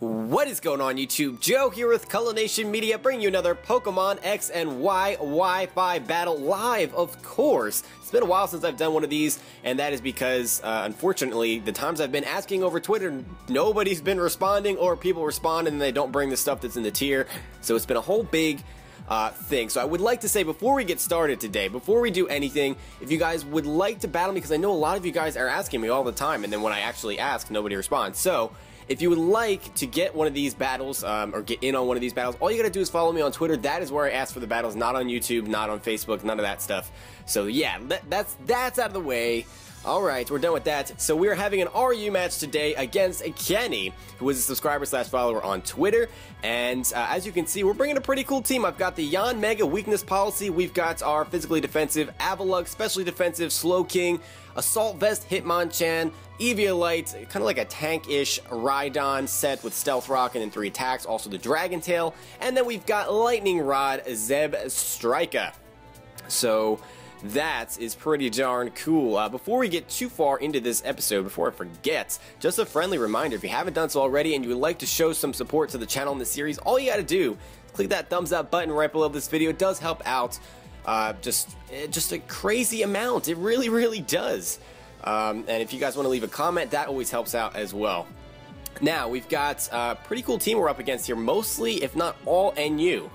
What is going on, YouTube? Joe here with Culination Media, bringing you another Pokemon X and Y Wi-Fi battle live, of course. It's been a while since I've done one of these, and that is because, unfortunately, the times I've been asking over Twitter, nobody's been responding, or people respond and they don't bring the stuff that's in the tier. So it's been a whole big thing. So I would like to say, before we get started today, before we do anything, if you guys would like to battle me, because I know a lot of you guys are asking me all the time, and then when I actually ask, nobody responds. So if you would like to get one of these battles, or get in on one of these battles, all you gotta do is follow me on Twitter. That is where I ask for the battles, not on YouTube, not on Facebook, none of that stuff. So yeah, that's out of the way. Alright, we're done with that. So we're having an RU match today against Kenny, who is a subscriber slash follower on Twitter. And as you can see, we're bringing a pretty cool team. I've got the Yon Mega Weakness Policy. We've got our physically defensive Avalugg, specially defensive Slowking, Assault Vest Hitmonchan, Eviolite, kind of like a tank-ish Rhydon set with Stealth Rock and then 3 attacks, also the Dragon Tail. And then we've got Lightning Rod Zebstrika. So that is pretty darn cool. Before we get too far into this episode, before I forget, just a friendly reminder, if you haven't done so already and you would like to show some support to the channel in this series, all you gotta do is click that thumbs up button right below this video. It does help out just a crazy amount. It really does. And if you guys want to leave a comment, that always helps out as well. Now, we've got a pretty cool team we're up against here, mostly, if not all, NU.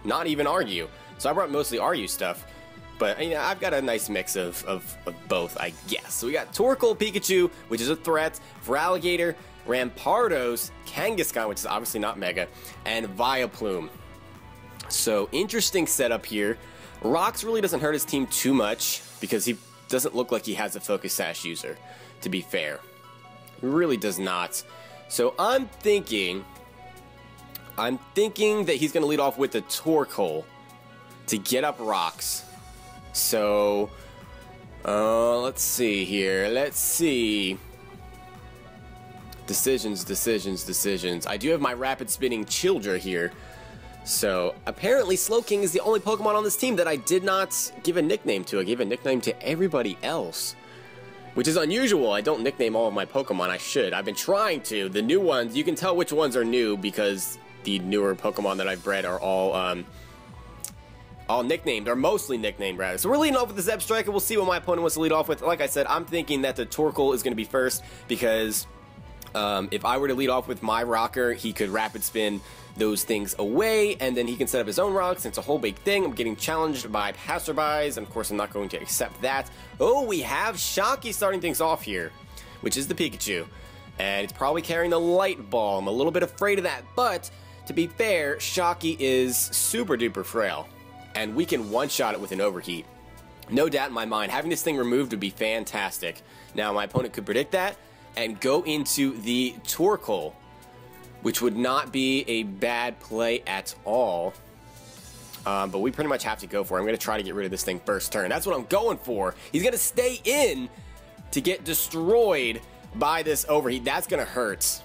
Not even RU. So I brought mostly RU stuff. But, you know, I've got a nice mix of both, I guess. So we got Torkoal Pikachu, which is a threat, Feraligatr, Rampardos, Kangaskhan, which is obviously not Mega, and Vileplume. So, interesting setup here. Rocks really doesn't hurt his team too much, because he doesn't look like he has a Focus Sash user, to be fair. He really does not. So, I'm thinking that he's going to lead off with the Torkoal to get up Rocks. So, let's see here. Let's see. Decisions. I do have my Rapid Spinning Childra here. So, apparently Slowking is the only Pokemon on this team that I did not give a nickname to. I gave a nickname to everybody else, which is unusual. I don't nickname all of my Pokemon. I should. I've been trying to. The new ones, you can tell which ones are new because the newer Pokemon that I've bred are all nicknamed, or mostly nicknamed, rather. So we're leading off with the Zebstrika. We'll see what my opponent wants to lead off with. Like I said, I'm thinking that the Torkoal is going to be first, because if I were to lead off with my rocker, he could rapid spin those things away, and then he can set up his own rocks, and it's a whole big thing. I'm getting challenged by passerbys, and of course I'm not going to accept that. Oh, we have Shocky starting things off here, which is the Pikachu, and it's probably carrying the Light Ball. I'm a little bit afraid of that, but to be fair, Shocky is super duper frail, and we can one-shot it with an Overheat. No doubt in my mind, having this thing removed would be fantastic. Now, my opponent could predict that and go into the Torkoal, which would not be a bad play at all. But we pretty much have to go for it. I'm going to try to get rid of this thing first turn. That's what I'm going for. He's going to stay in to get destroyed by this Overheat. That's going to hurt.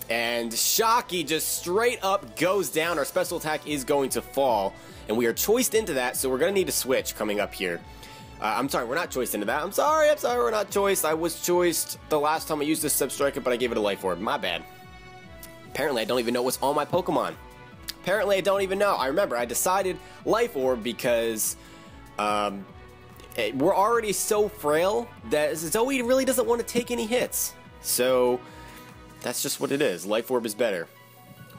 And Shocky just straight up goes down. Our special attack is going to fall, and we are choiced into that, so we're going to need to switch coming up here. I'm sorry, we're not choiced into that. I'm sorry, we're not choiced. I was choiced the last time I used this Zebstrika, but I gave it a Life Orb. My bad. Apparently, I don't even know what's on my Pokemon. Apparently, I don't even know. I remember, I decided Life Orb because we're already so frail that Zoe really doesn't want to take any hits. So that's just what it is. Life Orb is better,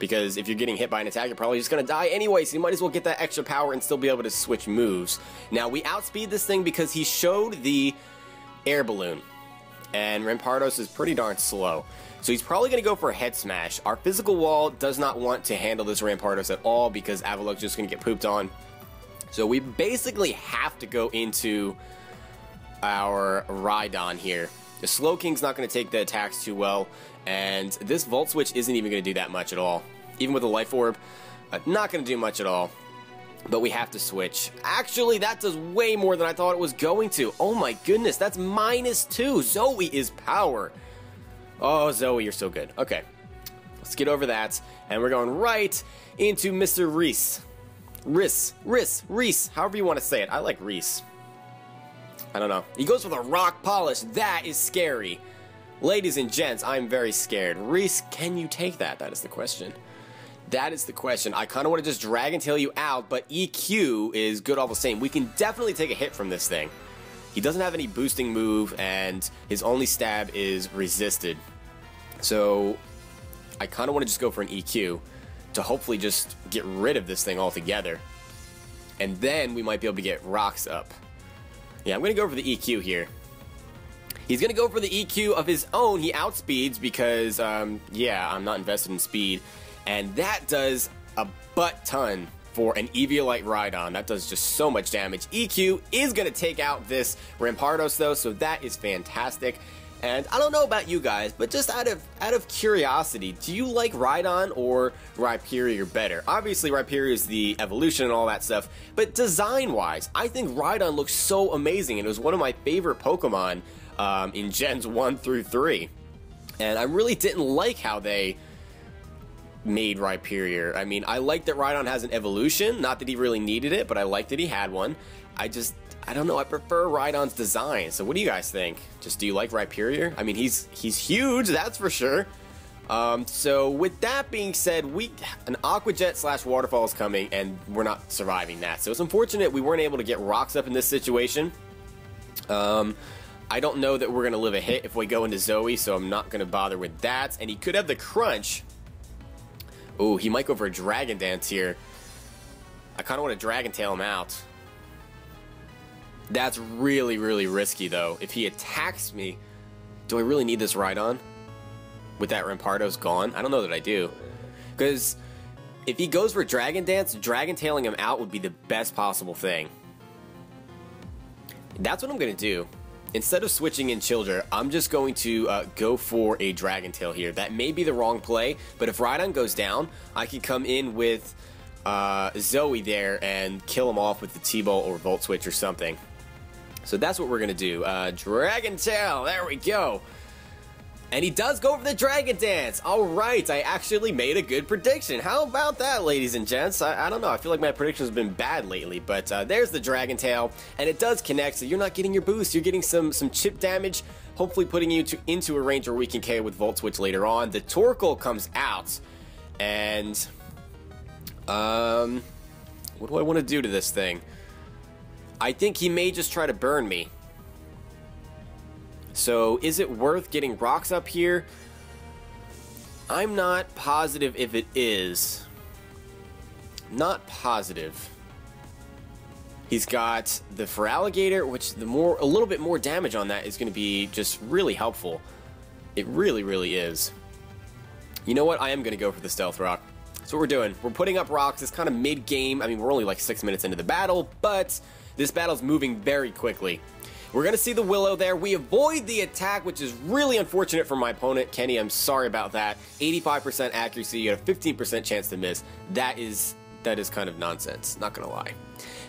because if you're getting hit by an attack, you're probably just going to die anyway, so you might as well get that extra power and still be able to switch moves. Now, we outspeed this thing because he showed the Air Balloon, and Rampardos is pretty darn slow. So he's probably going to go for a Head Smash. Our physical wall does not want to handle this Rampardos at all, because Avalugg's just going to get pooped on. So we basically have to go into our Rhydon here. The Slowking's not going to take the attacks too well, and this Volt Switch isn't even going to do that much at all. Even with a Life Orb, not going to do much at all. But we have to switch. Actually, that does way more than I thought it was going to. Oh my goodness, that's -2. Zoe is power. Oh, Zoe, you're so good. Okay, let's get over that, and we're going right into Mr. Rhys. Rhys, however you want to say it. I like Rhys. I don't know. He goes for the Rock Polish. That is scary. Ladies and gents, I'm very scared. Rhys, can you take that? That is the question. That is the question. I kind of want to just Dragon Tail you out, but EQ is good all the same. We can definitely take a hit from this thing. He doesn't have any boosting move, and his only stab is resisted. So I kind of want to just go for an EQ to hopefully just get rid of this thing altogether. And then we might be able to get rocks up. Yeah, I'm going to go for the EQ here. He's going to go for the EQ of his own. He outspeeds because, yeah, I'm not invested in speed. And that does a butt ton for an Eviolite Rhydon. That does just so much damage. EQ is going to take out this Rampardos, though, so that is fantastic. And I don't know about you guys, but just out of curiosity, do you like Rhydon or Rhyperior better? Obviously, Rhyperior is the evolution and all that stuff, but design-wise, I think Rhydon looks so amazing, and it was one of my favorite Pokemon in Gens 1 through 3. And I really didn't like how they made Rhyperior. I mean, I like that Rhydon has an evolution, not that he really needed it, but I like that he had one. I don't know, I prefer Rhydon's design. So what do you guys think? Just, do you like Rhyperior? I mean, he's huge, that's for sure. So with that being said, an Aqua Jet / Waterfall is coming, and we're not surviving that. So it's unfortunate we weren't able to get rocks up in this situation. I don't know that we're going to live a hit if we go into Zoe, so I'm not going to bother with that. And he could have the Crunch. Ooh, he might go for a Dragon Dance here. I kind of want to Dragon Tail him out. That's really, really risky, though. If he attacks me, do I really need this Rhydon? With that Rampardos gone? I don't know that I do. Because if he goes for Dragon Dance, Dragon Tailing him out would be the best possible thing. That's what I'm going to do. Instead of switching in Childra, I'm just going to go for a Dragon Tail here. That may be the wrong play, but if Rhydon goes down, I can come in with Zoe there and kill him off with the T-Bolt or Volt Switch or something. So that's what we're going to do. Dragon Tail, there we go. And he does go for the Dragon Dance. All right, I actually made a good prediction. How about that, ladies and gents? I don't know. I feel like my prediction has been bad lately, but there's the Dragon Tail, and it does connect, so you're not getting your boost. You're getting some chip damage, hopefully putting you into a range where we can KO with Volt Switch later on. The Torkoal comes out, and what do I want to do to this thing? I think he may just try to burn me. So, is it worth getting rocks up here? I'm not positive if it is. Not positive. He's got the Feraligatr, which a little bit more damage on that is going to be just really helpful. It really, really is. You know what? I am going to go for the Stealth Rock. That's what we're doing. We're putting up rocks. It's kind of mid-game. I mean, we're only like 6 minutes into the battle, but this battle's moving very quickly. We're going to see the Willow there. We avoid the attack, which is really unfortunate for my opponent. Kenny, I'm sorry about that. 85% accuracy, you have a 15% chance to miss. That is kind of nonsense. Not going to lie.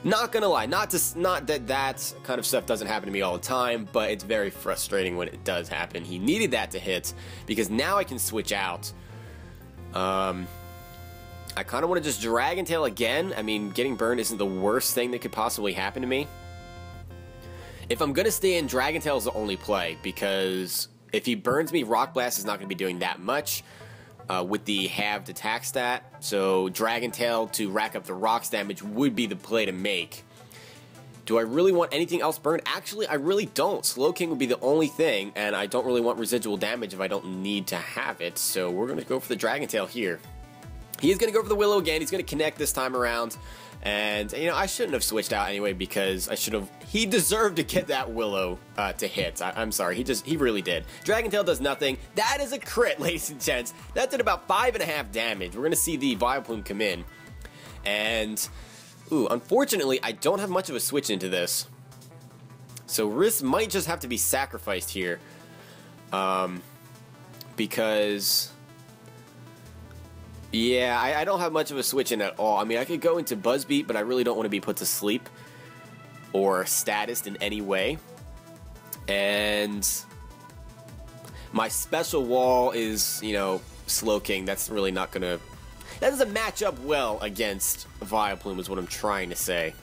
Not going to lie. Not that kind of stuff doesn't happen to me all the time, but it's very frustrating when it does happen. He needed that to hit, because now I can switch out. I kind of want to just Dragon Tail again. I mean, getting burned isn't the worst thing that could possibly happen to me. If I'm going to stay in, Dragon Tail is the only play, because if he burns me, Rock Blast is not going to be doing that much with the halved attack stat. So Dragon Tail to rack up the rocks damage would be the play to make. Do I really want anything else burned? Actually, I really don't. Slow King would be the only thing, and I don't really want residual damage if I don't need to have it. So we're going to go for the Dragon Tail here. He is going to go for the Willow again. He's going to connect this time around. And, you know, I shouldn't have switched out anyway, because he deserved to get that Willow to hit. I'm sorry, he really did. Dragon Tail does nothing. That is a crit, ladies and gents. That did about 5.5 damage. We're going to see the Vileplume come in. And, ooh, unfortunately, I don't have much of a switch into this. So Rhys might just have to be sacrificed here. Because... yeah, I don't have much of a switch in at all. I mean, I could go into Buzzbeat, but I really don't want to be put to sleep or statused in any way. And my special wall is, you know, Slow King. That's really not going to... that doesn't match up well against Vileplume is what I'm trying to say.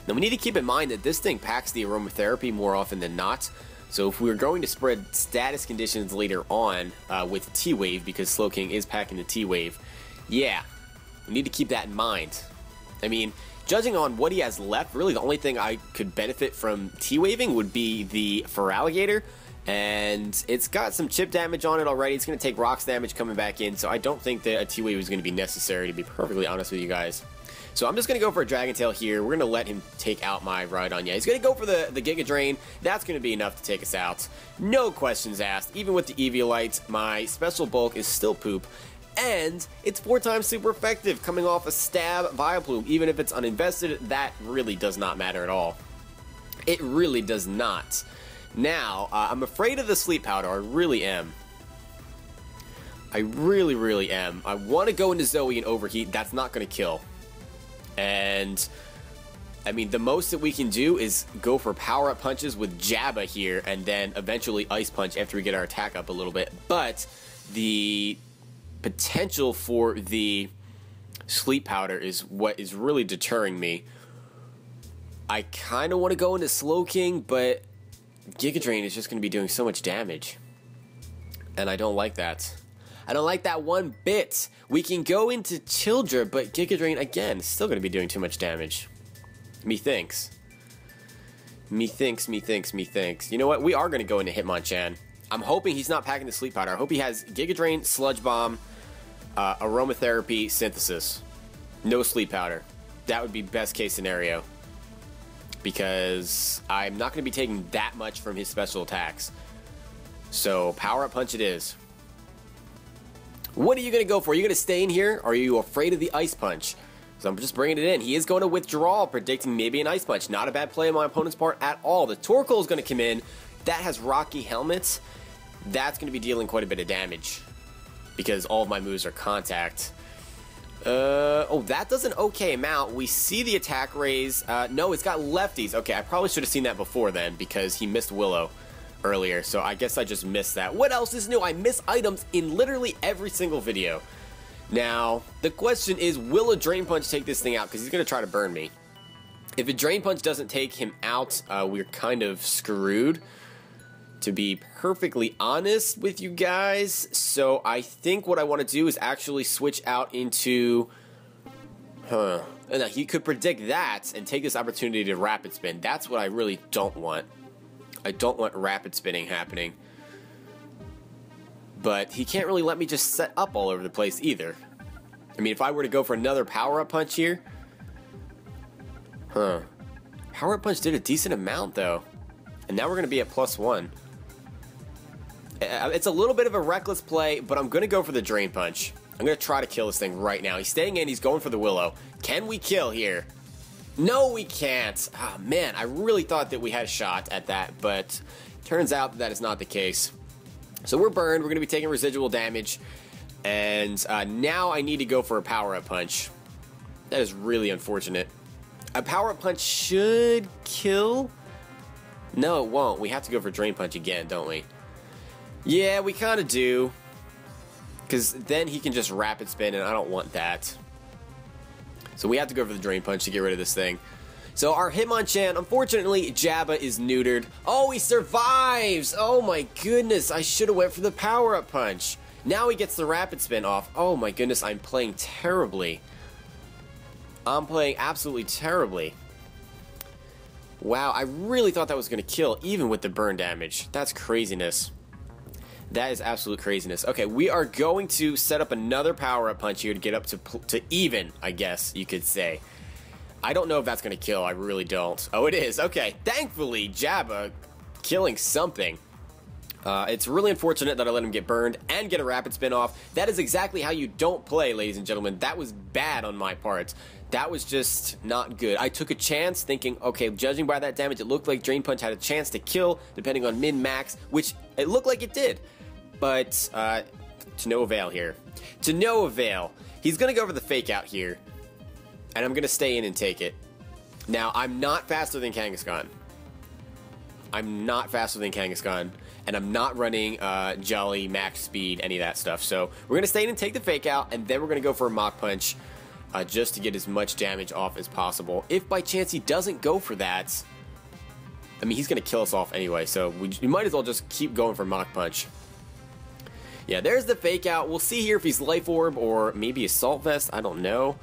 Now, we need to keep in mind that this thing packs the aromatherapy more often than not. So if we're going to spread status conditions later on with T-Wave, because Slowking is packing the T-Wave, yeah, we need to keep that in mind. I mean, judging on what he has left, really the only thing I could benefit from T-Waving would be the Feraligatr, and it's got some chip damage on it already. It's going to take rocks damage coming back in, so I don't think that a T-Wave is going to be necessary, to be perfectly honest with you guys. So I'm just going to go for a Dragon Tail here. We're going to let him take out my Rhydon. Yeah, he's going to go for the Giga Drain. That's going to be enough to take us out. No questions asked. Even with the Eviolite, my special bulk is still poop. And it's 4 times super effective coming off a Stab Vileplume. Even if it's uninvested, that really does not matter at all. It really does not. Now, I'm afraid of the Sleep Powder. I really am. I really, really am. I want to go into Zoe and Overheat. That's not going to kill. And, I mean, the most that we can do is go for power-up punches with Jabba here, and then eventually Ice Punch after we get our attack up a little bit. But the potential for the Sleep Powder is what is really deterring me. I kind of want to go into Slowking, but Giga Drain is just going to be doing so much damage. And I don't like that. I don't like that one bit. We can go into Childra, but Giga Drain, again, is still going to be doing too much damage. Methinks. Methinks. You know what? We are going to go into Hitmonchan. I'm hoping he's not packing the Sleep Powder. I hope he has Giga Drain, Sludge Bomb, Aromatherapy, Synthesis. No Sleep Powder. That would be best case scenario. Because I'm not going to be taking that much from his special attacks. So, Power-Up Punch it is. What are you going to go for? Are you going to stay in here? Or are you afraid of the Ice Punch? So I'm just bringing it in. He is going to withdraw, predicting maybe an Ice Punch. Not a bad play on my opponent's part at all. The Torkoal is going to come in. That has Rocky Helmets. That's going to be dealing quite a bit of damage. Because all of my moves are contact. Oh, that does an okay amount. We see the attack raise. No, it's got lefties. Okay, I probably should have seen that before then, because he missed Willow earlier, so I guess I just missed that. What else is new? I miss items in literally every single video. Now, the question is, will a Drain Punch take this thing out? Because he's going to try to burn me. If a Drain Punch doesn't take him out, we're kind of screwed, to be perfectly honest with you guys. So I think what I want to do is actually switch out into... And he could predict that and take this opportunity to Rapid Spin. That's what I really don't want. I don't want rapid spinning happening. But he can't really let me just set up all over the place either. I mean, if I were to go for another power-up punch here... Power-up punch did a decent amount, though. And now we're going to be at +1. It's a little bit of a reckless play, but I'm going to go for the Drain Punch. I'm going to try to kill this thing right now. He's staying in. He's going for the Willow. Can we kill here? No, we can't. Ah, man, I really thought that we had a shot at that, but turns out that is not the case. So we're burned. We're going to be taking residual damage, and now I need to go for a power-up punch. That is really unfortunate. A power-up punch should kill? No, it won't. We have to go for Drain Punch again, don't we? Yeah, we kind of do, because then he can just rapid spin, and I don't want that. So we have to go for the Drain Punch to get rid of this thing. So our Hitmonchan, unfortunately, Jabba is neutered. Oh, he survives! Oh my goodness, I should have went for the power-up punch. Now he gets the Rapid Spin off. Oh my goodness, I'm playing terribly. I'm playing absolutely terribly. Wow, I really thought that was going to kill, even with the burn damage. That's craziness. That is absolute craziness. Okay, we are going to set up another power-up punch here to get up to even, I guess you could say. I don't know if that's going to kill. I really don't. Oh, it is. Okay, thankfully, Jabba killing something. It's really unfortunate that I let him get burned and get a rapid spin off. That is exactly how you don't play, ladies and gentlemen. That was bad on my part. That was just not good. I took a chance thinking, okay, judging by that damage, it looked like Drain Punch had a chance to kill, depending on min-max, which it looked like it did. But, to no avail here. To no avail. He's going to go for the fake out here. And I'm going to stay in and take it. Now, I'm not faster than Kangaskhan. I'm not faster than Kangaskhan. And I'm not running Jolly, max speed, any of that stuff. So, we're going to stay in and take the fake out. And then we're going to go for a Mach Punch. Just to get as much damage off as possible. If by chance he doesn't go for that... I mean, he's going to kill us off anyway, so we might as well just keep going for Mach Punch. Yeah, there's the fake out. We'll see here if he's Life Orb or maybe Assault Vest. I don't know.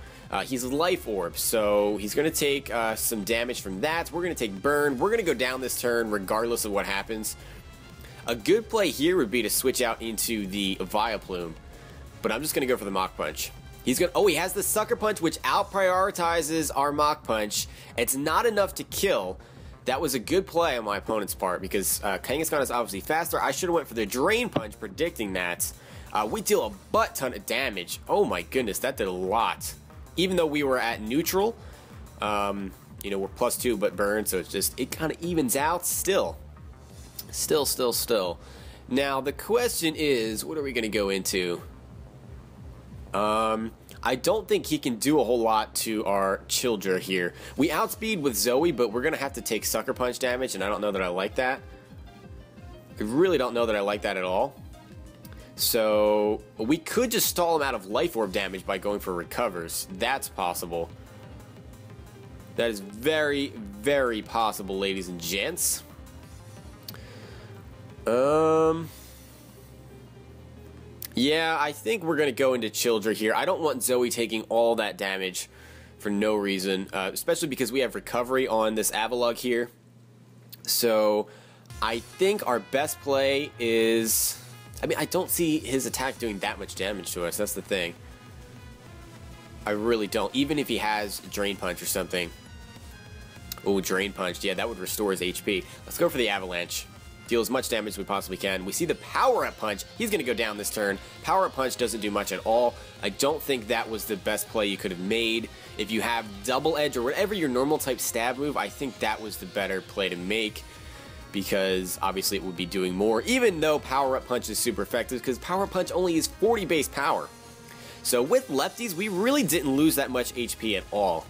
He's Life Orb, so he's going to take some damage from that. We're going to take Burn. We're going to go down this turn regardless of what happens. A good play here would be to switch out into the Vileplume, but I'm just going to go for the Mach Punch. He's going to, oh, he has the Sucker Punch, which out-prioritizes our Mach Punch. It's not enough to kill. That was a good play on my opponent's part because Kangaskhan is obviously faster. I should have went for the Drain Punch, predicting that. We deal a butt ton of damage. Oh my goodness, that did a lot. Even though we were at neutral, you know, we're +2 but burn, so it's just, it kind of evens out still. Still. Now, the question is, what are we going to go into? I don't think he can do a whole lot to our Childra here. We outspeed with Zoe, but we're going to have to take Sucker Punch damage, and I don't know that I like that. I really don't know that I like that at all. So, we could just stall him out of Life Orb damage by going for Recovers. That's possible. That is very, very possible, ladies and gents. Yeah, I think we're going to go into Childra here. I don't want Zoe taking all that damage for no reason, especially because we have Recovery on this Avalugg here. So, I think our best play is... I mean, I don't see his attack doing that much damage to us. That's the thing. I really don't. Even if he has Drain Punch or something. Oh, Drain Punch. Yeah, that would restore his HP. Let's go for the Avalanche. Deal as much damage as we possibly can. We see the Power-Up Punch. He's going to go down this turn. Power-Up Punch doesn't do much at all. I don't think that was the best play you could have made. If you have Double Edge or whatever your normal type stab move, I think that was the better play to make. Because obviously it would be doing more, even though Power-Up Punch is super effective, because Power-Up Punch only is 40 base power. So with lefties, we really didn't lose that much HP at all.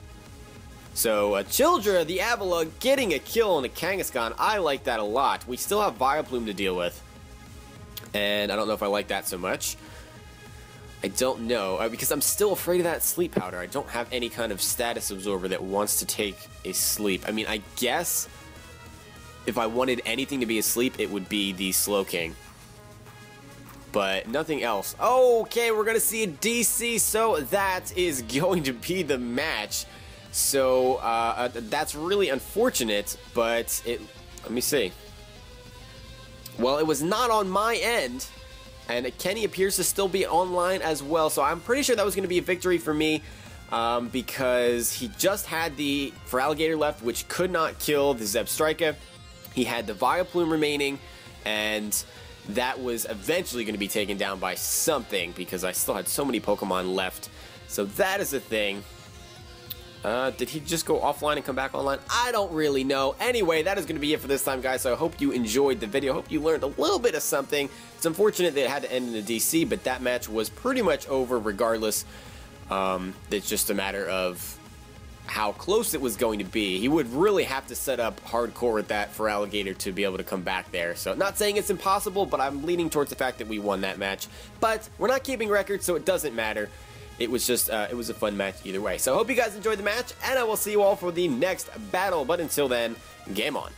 So Childra, the Avalugg, getting a kill on a Kangaskhan, I like that a lot. We still have Vileplume to deal with, and I don't know if I like that so much. I don't know, because I'm still afraid of that Sleep Powder. I don't have any kind of status absorber that wants to take a sleep. I mean, I guess... if I wanted anything to be asleep, it would be the Slowking. But nothing else. Okay, we're going to see a DC, so that is going to be the match. So, that's really unfortunate, but let me see. Well, it was not on my end, and Kenny appears to still be online as well, so I'm pretty sure that was going to be a victory for me. Because he just had the Feraligatr left, which could not kill the Zebstrika. He had the Vileplume remaining, and that was eventually going to be taken down by something, because I still had so many Pokemon left. So that is the thing. Did he just go offline and come back online? I don't really know. Anyway, that is going to be it for this time, guys, so I hope you enjoyed the video. I hope you learned a little bit of something. It's unfortunate that it had to end in a DC, but that match was pretty much over regardless. It's just a matter of how close it was going to be. He would really have to set up hardcore with that for Feraligatr to be able to come back there. So not saying it's impossible, but I'm leaning towards the fact that we won that match. But we're not keeping records, so it doesn't matter. It was just, it was a fun match either way. So I hope you guys enjoyed the match, and I will see you all for the next battle. But until then, game on.